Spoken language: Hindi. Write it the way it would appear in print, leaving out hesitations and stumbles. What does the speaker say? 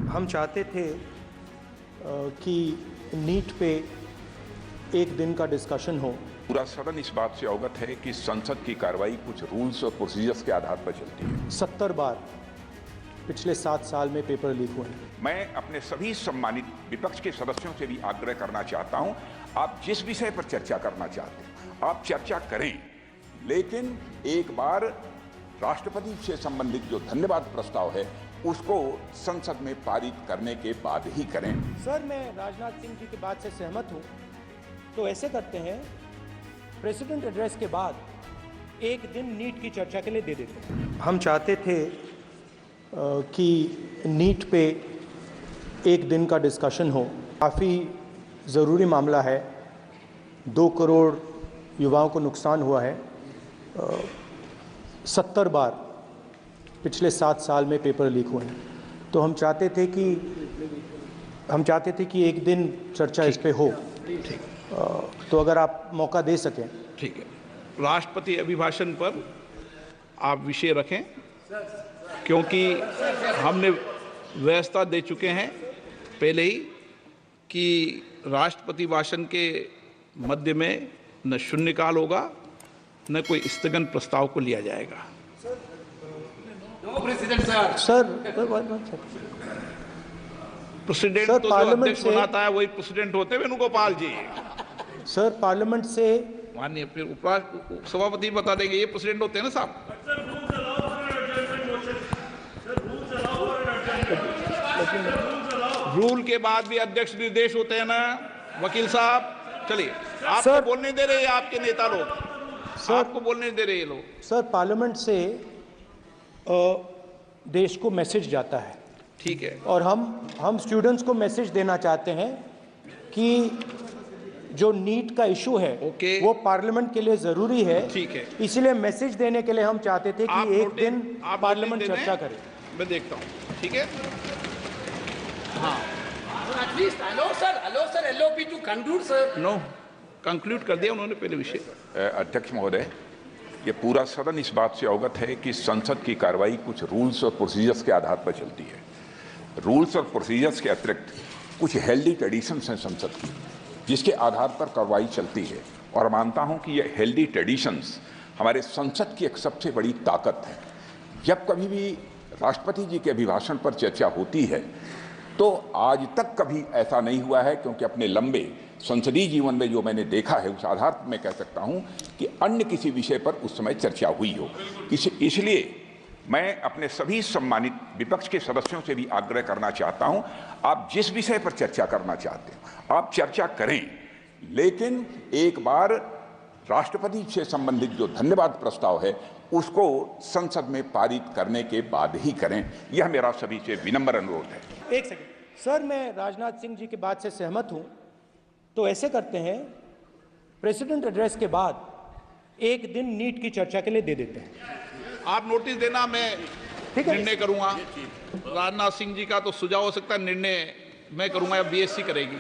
हम चाहते थे कि नीट पे एक दिन का डिस्कशन हो। पूरा सदन इस बात से अवगत है कि संसद की कार्रवाई कुछ रूल्स और प्रोसीजर्स के आधार पर चलती है। 70 बार पिछले 7 साल में पेपर लीक हुए हैं। मैं अपने सभी सम्मानित विपक्ष के सदस्यों से भी आग्रह करना चाहता हूं, आप जिस विषय पर चर्चा करना चाहते हैं आप चर्चा करें, लेकिन एक बार राष्ट्रपति से संबंधित जो धन्यवाद प्रस्ताव है उसको संसद में पारित करने के बाद ही करें। सर, मैं राजनाथ सिंह जी की बात से सहमत हूं, तो ऐसे करते हैं, प्रेसिडेंट एड्रेस के बाद एक दिन नीट की चर्चा के लिए दे देते हैं। हम चाहते थे कि नीट पे एक दिन का डिस्कशन हो। काफ़ी ज़रूरी मामला है, 2 करोड़ युवाओं को नुकसान हुआ है। 70 बार पिछले 7 साल में पेपर लीक हुए हैं, तो हम चाहते थे कि एक दिन चर्चा इस पे हो। तो अगर आप मौका दे सकें। ठीक है, राष्ट्रपति अभिभाषण पर आप विषय रखें, क्योंकि हमने व्यवस्था दे चुके हैं पहले ही कि राष्ट्रपति भाषण के मध्य में न शून्यकाल होगा न कोई स्थगन प्रस्ताव को लिया जाएगा। सर, प्रेसिडेंट सर, तो जो पार्लियामेंट अध्यक्ष से बनाता है वही प्रेसिडेंट होते हैं वेणुगोपाल जी। सर, पार्लियामेंट से माननीय फिर सभापति बता देंगे ये प्रेसिडेंट होते हैं ना साहब। रूल के बाद भी अध्यक्ष निर्देश होते हैं ना वकील साहब। चलिए, आपको बोलने दे रहे हैं आपके नेता लोग, आपको बोलने दे रहे हैं लोग। सर, पार्लियामेंट से देश को मैसेज जाता है। ठीक है, और हम स्टूडेंट्स को मैसेज देना चाहते हैं कि जो नीट का इशू है वो पार्लियामेंट के लिए जरूरी है। ठीक है, इसलिए मैसेज देने के लिए हम चाहते थे कि एक दिन पार्लियामेंट चर्चा करे। मैं देखता हूँ। ठीक है, हाँ, at least allow sir LOP to conclude, sir. No conclude कर दिया उन्होंने पहले विषय। अध्यक्ष महोदय, ये पूरा सदन इस बात से अवगत है कि संसद की कार्रवाई कुछ रूल्स और प्रोसीजर्स के आधार पर चलती है। रूल्स और प्रोसीजर्स के अतिरिक्त कुछ हेल्दी ट्रेडिशंस हैं संसद की, जिसके आधार पर कार्रवाई चलती है। और मानता हूं कि ये हेल्दी ट्रेडिशंस हमारे संसद की एक सबसे बड़ी ताकत है। जब कभी भी राष्ट्रपति जी के अभिभाषण पर चर्चा होती है तो आज तक कभी ऐसा नहीं हुआ है, क्योंकि अपने लंबे संसदीय जीवन में जो मैंने देखा है उस आधार पर मैं कह सकता हूं कि अन्य किसी विषय पर उस समय चर्चा हुई हो। इसलिए मैं अपने सभी सम्मानित विपक्ष के सदस्यों से भी आग्रह करना चाहता हूं, आप जिस विषय पर चर्चा करना चाहते हैं आप चर्चा करें, लेकिन एक बार राष्ट्रपति से संबंधित जो धन्यवाद प्रस्ताव है उसको संसद में पारित करने के बाद ही करें। यह मेरा सभी से विनम्र अनुरोध है। एक सेकंड सर, मैं राजनाथ सिंह जी की बात से सहमत हूं, तो ऐसे करते हैं, प्रेसिडेंट एड्रेस के बाद एक दिन नीट की चर्चा के लिए दे देते हैं। आप नोटिस देना, मैं निर्णय करूंगा। राजनाथ सिंह जी का तो सुझाव हो सकता है, निर्णय मैं करूंगा या BSC करेगी।